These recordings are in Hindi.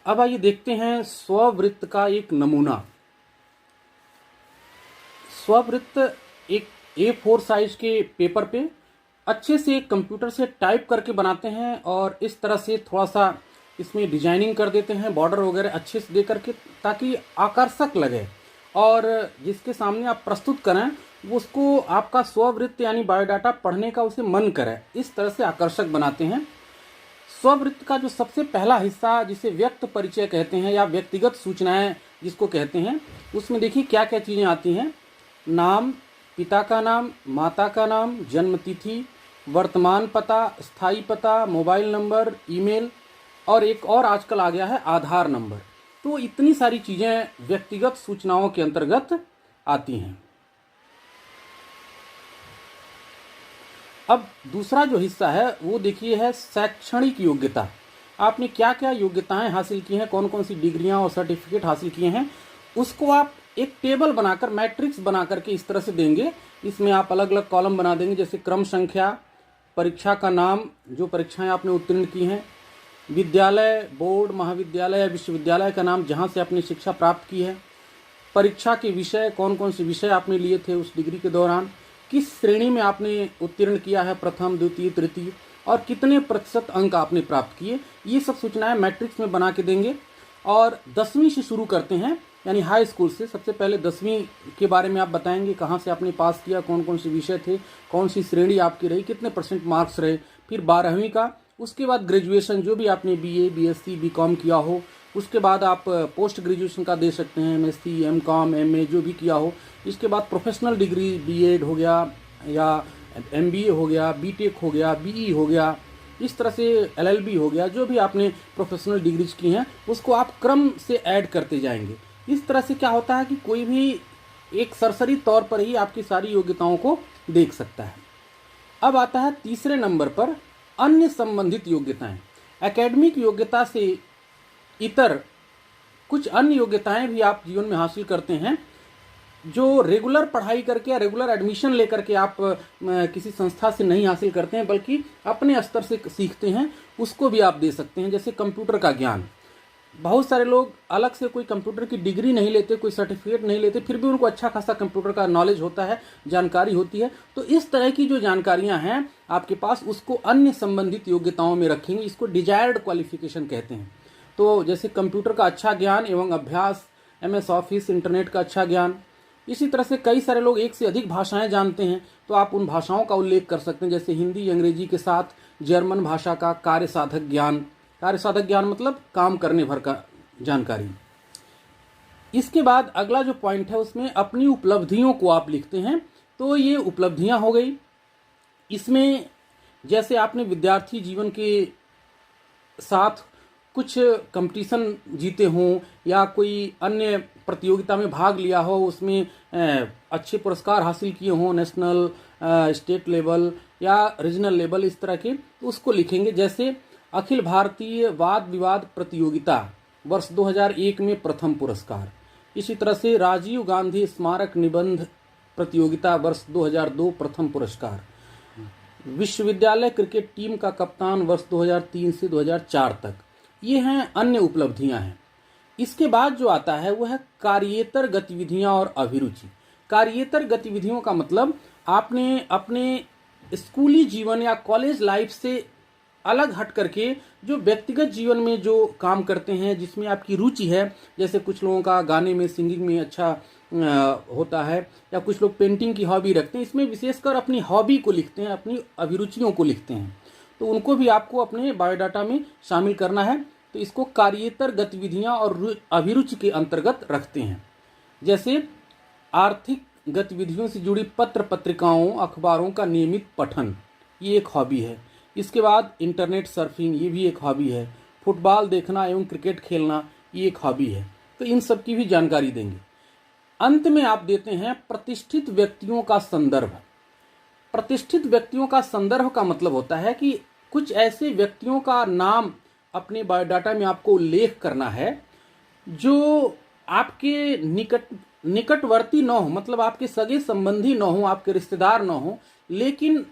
अब आइए देखते हैं स्ववृत्त का एक नमूना। स्ववृत्त एक A4 साइज के पेपर पे अच्छे से कंप्यूटर से टाइप करके बनाते हैं और इस तरह से थोड़ा सा इसमें डिजाइनिंग कर देते हैं, बॉर्डर वगैरह अच्छे से दे करके, ताकि आकर्षक लगे और जिसके सामने आप प्रस्तुत करें उसको आपका स्ववृत्त यानी बायोडाटा पढ़ने का उसे मन करे, इस तरह से आकर्षक बनाते हैं। स्ववृत्त का जो सबसे पहला हिस्सा जिसे व्यक्त परिचय कहते हैं या व्यक्तिगत सूचनाएं जिसको कहते हैं, उसमें देखिए क्या क्या चीज़ें आती हैं। नाम, पिता का नाम, माता का नाम, जन्म तिथि, वर्तमान पता, स्थायी पता, मोबाइल नंबर, ईमेल और एक और आजकल आ गया है आधार नंबर। तो इतनी सारी चीज़ें व्यक्तिगत सूचनाओं के अंतर्गत आती हैं। अब दूसरा जो हिस्सा है वो देखिए है शैक्षणिक योग्यता। आपने क्या क्या योग्यताएं हासिल की हैं, कौन कौन सी डिग्रियां और सर्टिफिकेट हासिल किए हैं, उसको आप एक टेबल बनाकर, मैट्रिक्स बना करके इस तरह से देंगे। इसमें आप अलग अलग कॉलम बना देंगे, जैसे क्रम संख्या, परीक्षा का नाम, जो परीक्षाएं आपने उत्तीर्ण की हैं, विद्यालय, बोर्ड, महाविद्यालय या विश्वविद्यालय का नाम जहां से आपने शिक्षा प्राप्त की है, परीक्षा के विषय, कौन कौन से विषय आपने लिए थे उस डिग्री के दौरान, किस श्रेणी में आपने उत्तीर्ण किया है, प्रथम, द्वितीय, तृतीय, और कितने प्रतिशत अंक आपने प्राप्त किए। ये सब सूचनाएं मैट्रिक्स में बना के देंगे। और 10वीं से शुरू करते हैं, यानी हाई स्कूल से। सबसे पहले 10वीं के बारे में आप बताएंगे, कहाँ से आपने पास किया, कौन कौन से विषय थे, कौन सी श्रेणी आपकी रही, कितने परसेंट मार्क्स रहे। फिर 12वीं का, उसके बाद ग्रेजुएशन, जो भी आपने BA, BSc, BCom किया हो। उसके बाद आप पोस्ट ग्रेजुएशन का दे सकते हैं, MSc, MCom, MA जो भी किया हो। इसके बाद प्रोफेशनल डिग्री, B.Ed हो गया या MBA हो गया, B.Tech हो गया, BE हो गया, इस तरह से LLB हो गया। जो भी आपने प्रोफेशनल डिग्रीज की हैं उसको आप क्रम से ऐड करते जाएंगे। इस तरह से क्या होता है कि कोई भी एक सरसरी तौर पर ही आपकी सारी योग्यताओं को देख सकता है। अब आता है तीसरे नंबर पर अन्य संबंधित योग्यताएं। एकेडमिक योग्यता से इतर कुछ अन्य योग्यताएं भी आप जीवन में हासिल करते हैं, जो रेगुलर पढ़ाई करके या रेगुलर एडमिशन लेकर के आप किसी संस्था से नहीं हासिल करते हैं, बल्कि अपने स्तर से सीखते हैं, उसको भी आप दे सकते हैं। जैसे कंप्यूटर का ज्ञान, बहुत सारे लोग अलग से कोई कंप्यूटर की डिग्री नहीं लेते, कोई सर्टिफिकेट नहीं लेते, फिर भी उनको अच्छा खासा कंप्यूटर का नॉलेज होता है, जानकारी होती है। तो इस तरह की जो जानकारियां हैं आपके पास, उसको अन्य संबंधित योग्यताओं में रखेंगे। इसको डिजायर्ड क्वालिफिकेशन कहते हैं। तो जैसे कंप्यूटर का अच्छा ज्ञान एवं अभ्यास, MS ऑफिस, इंटरनेट का अच्छा ज्ञान। इसी तरह से कई सारे लोग एक से अधिक भाषाएं जानते हैं, तो आप उन भाषाओं का उल्लेख कर सकते हैं, जैसे हिंदी, अंग्रेजी के साथ जर्मन भाषा का कार्य साधक ज्ञान। कार्य साधक ज्ञान मतलब काम करने भर का जानकारी। इसके बाद अगला जो पॉइंट है उसमें अपनी उपलब्धियों को आप लिखते हैं। तो ये उपलब्धियां हो गई। इसमें जैसे आपने विद्यार्थी जीवन के साथ कुछ कंपटीशन जीते हों या कोई अन्य प्रतियोगिता में भाग लिया हो, उसमें अच्छे पुरस्कार हासिल किए हों, नेशनल, स्टेट लेवल या रीजनल लेवल, इस तरह के, तो उसको लिखेंगे। जैसे अखिल भारतीय वाद विवाद प्रतियोगिता वर्ष 2001 में प्रथम पुरस्कार। इसी तरह से राजीव गांधी स्मारक निबंध प्रतियोगिता वर्ष 2002 प्रथम पुरस्कार। विश्वविद्यालय क्रिकेट टीम का कप्तान वर्ष 2003 से 2004 तक। ये हैं अन्य उपलब्धियां हैं। इसके बाद जो आता है वह है कार्येतर गतिविधियां और अभिरुचि। कार्येतर गतिविधियों का मतलब आपने अपने स्कूली जीवन या कॉलेज लाइफ से अलग हट करके जो व्यक्तिगत जीवन में जो काम करते हैं, जिसमें आपकी रुचि है, जैसे कुछ लोगों का गाने में, सिंगिंग में अच्छा होता है, या कुछ लोग पेंटिंग की हॉबी रखते हैं, इसमें विशेषकर अपनी हॉबी को लिखते हैं, अपनी अभिरुचियों को लिखते हैं। तो उनको भी आपको अपने बायोडाटा में शामिल करना है। तो इसको कार्येतर गतिविधियां और अभिरुचि के अंतर्गत रखते हैं। जैसे आर्थिक गतिविधियों से जुड़ी पत्र पत्रिकाओं, अखबारों का नियमित पठन, ये एक हॉबी है। इसके बाद इंटरनेट सर्फिंग, ये भी एक हॉबी है। फुटबॉल देखना एवं क्रिकेट खेलना, ये एक हॉबी है। तो इन सब की भी जानकारी देंगे। अंत में आप देते हैं प्रतिष्ठित व्यक्तियों का संदर्भ। प्रतिष्ठित व्यक्तियों का संदर्भ का मतलब होता है कि कुछ ऐसे व्यक्तियों का नाम अपने बायोडाटा में आपको उल्लेख करना है जो आपके निकटवर्ती न हो, मतलब आपके सगे संबंधी न हो, आपके रिश्तेदार न हो, लेकिन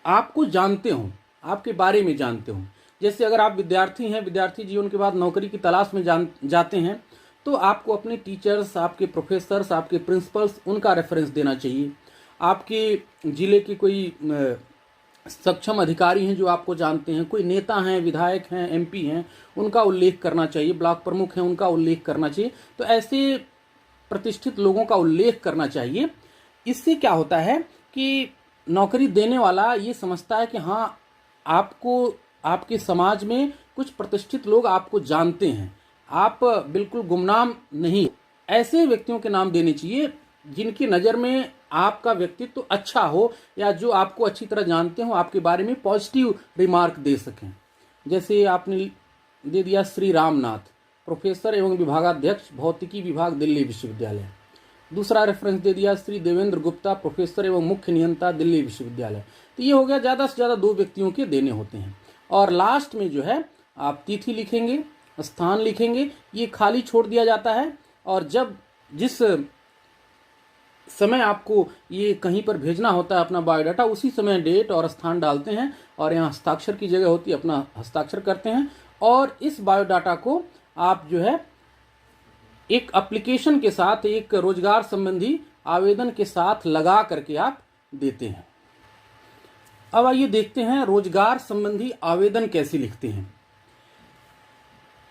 आपको जानते हो, आपके बारे में जानते हो। जैसे अगर आप विद्यार्थी हैं, विद्यार्थी जीवन के बाद नौकरी की तलाश में जाते हैं, तो आपको अपने टीचर्स, आपके प्रोफेसर्स, आपके प्रिंसिपल्स, उनका रेफरेंस देना चाहिए। आपके जिले के कोई सक्षम अधिकारी हैं जो आपको जानते हैं, कोई नेता हैं, विधायक हैं, एमपी हैं, उनका उल्लेख करना चाहिए, ब्लॉक प्रमुख हैं, उनका उल्लेख करना चाहिए। तो ऐसे प्रतिष्ठित लोगों का उल्लेख करना चाहिए। इससे क्या होता है कि नौकरी देने वाला ये समझता है कि हाँ, आपको, आपके समाज में कुछ प्रतिष्ठित लोग आपको जानते हैं, आप बिल्कुल गुमनाम नहीं। ऐसे व्यक्तियों के नाम देने चाहिए जिनकी नज़र में आपका व्यक्तित्व अच्छा हो, या जो आपको अच्छी तरह जानते हो, आपके बारे में पॉजिटिव रिमार्क दे सकें। जैसे आपने दे दिया श्री रामनाथ, प्रोफेसर एवं विभागाध्यक्ष, भौतिकी विभाग, दिल्ली विश्वविद्यालय। दूसरा रेफरेंस दे दिया श्री देवेंद्र गुप्ता, प्रोफेसर एवं मुख्य नियंता, दिल्ली विश्वविद्यालय। तो ये हो गया, ज़्यादा से ज़्यादा 2 व्यक्तियों के देने होते हैं। और लास्ट में जो है आप तिथि लिखेंगे, स्थान लिखेंगे, ये खाली छोड़ दिया जाता है। और जब जिस समय आपको ये कहीं पर भेजना होता है अपना बायोडाटा, उसी समय डेट और स्थान डालते हैं, और यहाँ हस्ताक्षर की जगह होती है, अपना हस्ताक्षर करते हैं। और इस बायोडाटा को आप जो है एक एप्लीकेशन के साथ, एक रोजगार संबंधी आवेदन के साथ लगा करके आप देते हैं। अब आइए देखते हैं रोजगार संबंधी आवेदन कैसे लिखते हैं।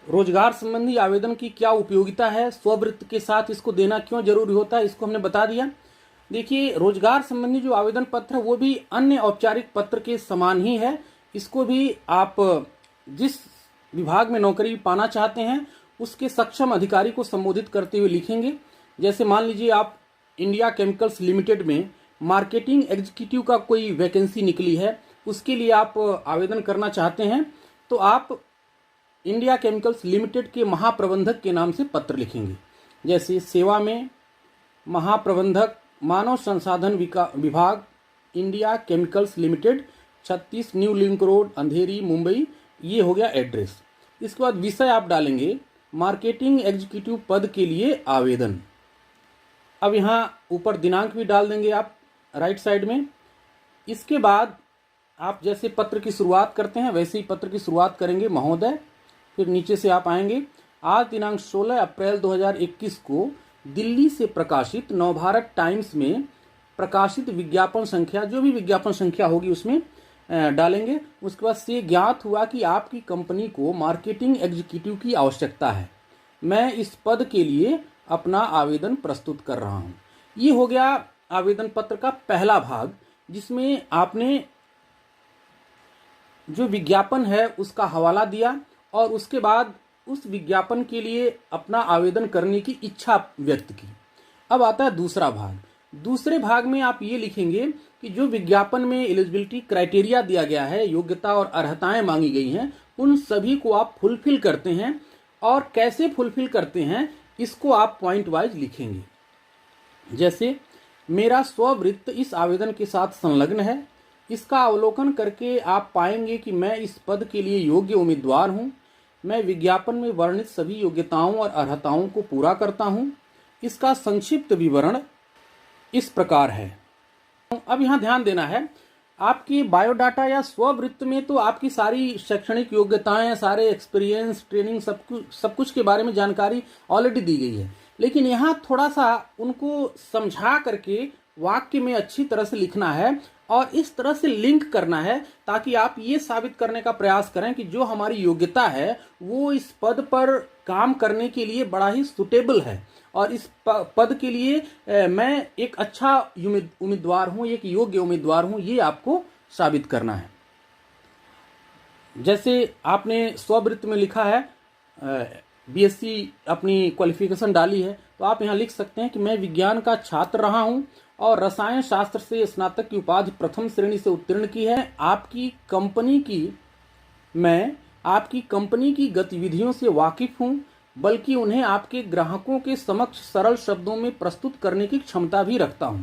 रोजगार संबंधी आवेदन की क्या उपयोगिता है, स्ववृत्त के साथ इसको देना क्यों जरूरी होता है, इसको हमने बता दिया। देखिए, रोजगार संबंधी जो आवेदन पत्र है वो भी अन्य औपचारिक पत्र के समान ही है। इसको भी आप जिस विभाग में नौकरी पाना चाहते हैं उसके सक्षम अधिकारी को संबोधित करते हुए लिखेंगे। जैसे मान लीजिए आप इंडिया केमिकल्स लिमिटेड में मार्केटिंग एग्जीक्यूटिव का कोई वैकेंसी निकली है, उसके लिए आप आवेदन करना चाहते हैं, तो आप इंडिया केमिकल्स लिमिटेड के महाप्रबंधक के नाम से पत्र लिखेंगे। जैसे सेवा में महाप्रबंधक, मानव संसाधन विभाग, India chemicals limited, 36 new link road, Andheri, Mumbai. ये हो गया एड्रेस। इसके बाद विषय आप डालेंगे मार्केटिंग एग्जीक्यूटिव पद के लिए आवेदन। अब यहाँ ऊपर दिनांक भी डाल देंगे आप राइट साइड में। इसके बाद आप जैसे पत्र की शुरुआत करते हैं वैसे ही पत्र की शुरुआत करेंगे, महोदय। फिर नीचे से आप आएंगे, आज दिनांक 16 अप्रैल 2021 को दिल्ली से प्रकाशित नवभारत टाइम्स में प्रकाशित विज्ञापन संख्या, जो भी विज्ञापन संख्या होगी उसमें डालेंगे। उसके बाद से ज्ञात हुआ कि आपकी कंपनी को मार्केटिंग एग्जीक्यूटिव की आवश्यकता है, मैं इस पद के लिए अपना आवेदन प्रस्तुत कर रहा हूं। ये हो गया आवेदन पत्र का पहला भाग, जिसमें आपने जो विज्ञापन है उसका हवाला दिया और उसके बाद उस विज्ञापन के लिए अपना आवेदन करने की इच्छा व्यक्त की। अब आता है दूसरा भाग। दूसरे भाग में आप ये लिखेंगे कि जो विज्ञापन में एलिजिबिलिटी क्राइटेरिया दिया गया है, योग्यता और अर्हताएं मांगी गई हैं, उन सभी को आप फुलफिल करते हैं। और कैसे फुलफिल करते हैं इसको आप पॉइंट वाइज लिखेंगे। जैसे मेरा स्ववृत्त इस आवेदन के साथ संलग्न है, इसका अवलोकन करके आप पाएंगे कि मैं इस पद के लिए योग्य उम्मीदवार हूं। मैं विज्ञापन में वर्णित सभी योग्यताओं और अर्हताओं को पूरा करता हूं। इसका संक्षिप्त विवरण इस प्रकार है। अब यहाँ ध्यान देना है, आपकी बायोडाटा या स्ववृत्त में तो आपकी सारी शैक्षणिक योग्यताएं, सारे एक्सपीरियंस, ट्रेनिंग, सब कुछ के बारे में जानकारी ऑलरेडी दी गई है। लेकिन यहाँ थोड़ा सा उनको समझा करके वाक्य में अच्छी तरह से लिखना है और इस तरह से लिंक करना है ताकि आप ये साबित करने का प्रयास करें कि जो हमारी योग्यता है वो इस पद पर काम करने के लिए बड़ा ही सुटेबल है और इस पद के लिए मैं एक अच्छा उम्मीदवार हूं, एक योग्य उम्मीदवार हूं, ये आपको साबित करना है। जैसे आपने स्ववृत्त में लिखा है बीएससी अपनी क्वालिफिकेशन डाली है, तो आप यहाँ लिख सकते हैं कि मैं विज्ञान का छात्र रहा हूं और रसायन शास्त्र से स्नातक की उपाधि प्रथम श्रेणी से उत्तीर्ण की है। मैं आपकी कंपनी की गतिविधियों से वाकिफ हूं, बल्कि उन्हें आपके ग्राहकों के समक्ष सरल शब्दों में प्रस्तुत करने की क्षमता भी रखता हूं।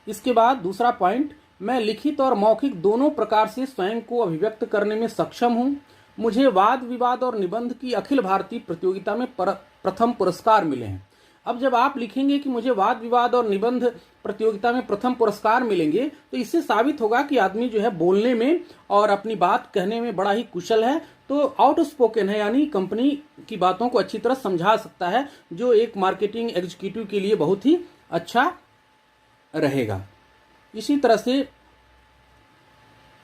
इसके बाद दूसरा पॉइंट, मैं लिखित और मौखिक दोनों प्रकार से स्वयं को अभिव्यक्त करने में सक्षम हूं। मुझे वाद विवाद और निबंध की अखिल भारतीय प्रतियोगिता में प्रथम पुरस्कार मिले हैं। अब जब आप लिखेंगे कि मुझे वाद विवाद और निबंध प्रतियोगिता में प्रथम पुरस्कार मिलेंगे, तो इससे साबित होगा कि आदमी जो है बोलने में और अपनी बात कहने में बड़ा ही कुशल है, तो आउट स्पोकन है, यानी कंपनी की बातों को अच्छी तरह समझा सकता है, जो एक मार्केटिंग एग्जीक्यूटिव के लिए बहुत ही अच्छा रहेगा। इसी तरह से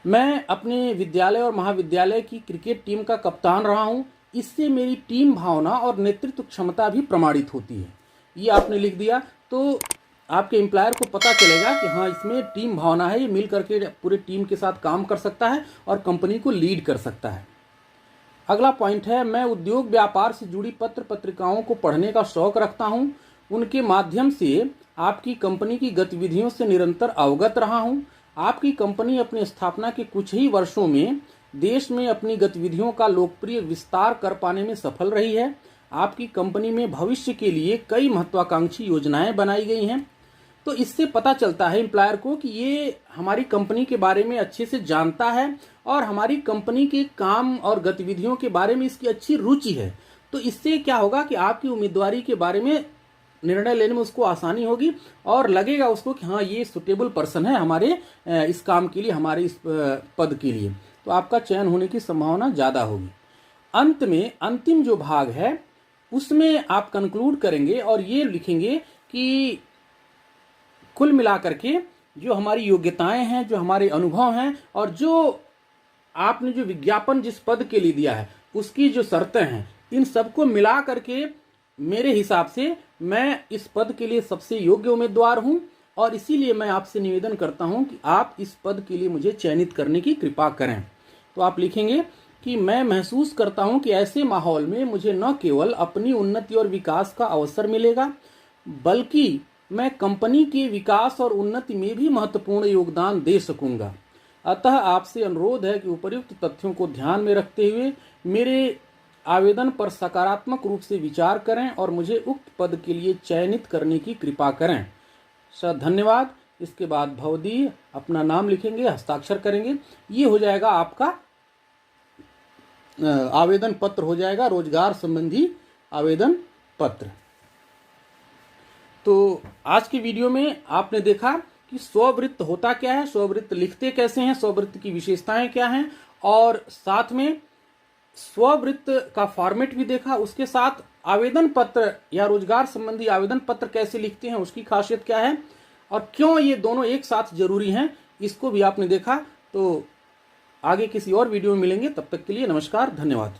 मैं अपने विद्यालय और महाविद्यालय की क्रिकेट टीम का कप्तान रहा हूं, इससे मेरी टीम भावना और नेतृत्व क्षमता भी प्रमाणित होती है। ये आपने लिख दिया तो आपके एम्प्लॉयर को पता चलेगा कि हाँ, इसमें टीम भावना है, ये मिल करके पूरे टीम के साथ काम कर सकता है और कंपनी को लीड कर सकता है। अगला पॉइंट है, मैं उद्योग व्यापार से जुड़ी पत्र पत्रिकाओं को पढ़ने का शौक रखता हूं, उनके माध्यम से आपकी कंपनी की गतिविधियों से निरंतर अवगत रहा हूं। आपकी कंपनी अपनी स्थापना के कुछ ही वर्षों में देश में अपनी गतिविधियों का लोकप्रिय विस्तार कर पाने में सफल रही है। आपकी कंपनी में भविष्य के लिए कई महत्वाकांक्षी योजनाएं बनाई गई हैं। तो इससे पता चलता है एम्प्लॉयर को कि ये हमारी कंपनी के बारे में अच्छे से जानता है और हमारी कंपनी के काम और गतिविधियों के बारे में इसकी अच्छी रुचि है। तो इससे क्या होगा कि आपकी उम्मीदवारी के बारे में निर्णय लेने में उसको आसानी होगी और लगेगा उसको कि हाँ, ये सुटेबल पर्सन है हमारे इस काम के लिए, हमारे इस पद के लिए, तो आपका चयन होने की संभावना ज़्यादा होगी। अंत में अंतिम जो भाग है उसमें आप कंक्लूड करेंगे और ये लिखेंगे कि कुल मिलाकर के जो हमारी योग्यताएं हैं, जो हमारे अनुभव हैं और जो आपने जो विज्ञापन जिस पद के लिए दिया है उसकी जो शर्तें हैं, इन सबको मिला करके मेरे हिसाब से मैं इस पद के लिए सबसे योग्य उम्मीदवार हूं और इसीलिए मैं आपसे निवेदन करता हूं कि आप इस पद के लिए मुझे चयनित करने की कृपा करें। तो आप लिखेंगे कि मैं महसूस करता हूं कि ऐसे माहौल में मुझे न केवल अपनी उन्नति और विकास का अवसर मिलेगा, बल्कि मैं कंपनी के विकास और उन्नति में भी महत्वपूर्ण योगदान दे सकूंगा। अतः आपसे अनुरोध है कि उपर्युक्त तथ्यों को ध्यान में रखते हुए मेरे आवेदन पर सकारात्मक रूप से विचार करें और मुझे उक्त पद के लिए चयनित करने की कृपा करें। सर धन्यवाद। इसके बाद भवदीय अपना नाम लिखेंगे, हस्ताक्षर करेंगे, ये हो जाएगा आपका आवेदन पत्र हो जाएगा, रोजगार संबंधी आवेदन पत्र। तो आज की वीडियो में आपने देखा कि स्ववृत्त होता क्या है, स्ववृत्त लिखते कैसे हैं, स्ववृत्त की विशेषताएं क्या हैं और साथ में स्ववृत्त का फॉर्मेट भी देखा। उसके साथ आवेदन पत्र या रोजगार संबंधी आवेदन पत्र कैसे लिखते हैं, उसकी खासियत क्या है और क्यों ये दोनों एक साथ जरूरी हैं, इसको भी आपने देखा। तो आगे किसी और वीडियो में मिलेंगे, तब तक के लिए नमस्कार, धन्यवाद।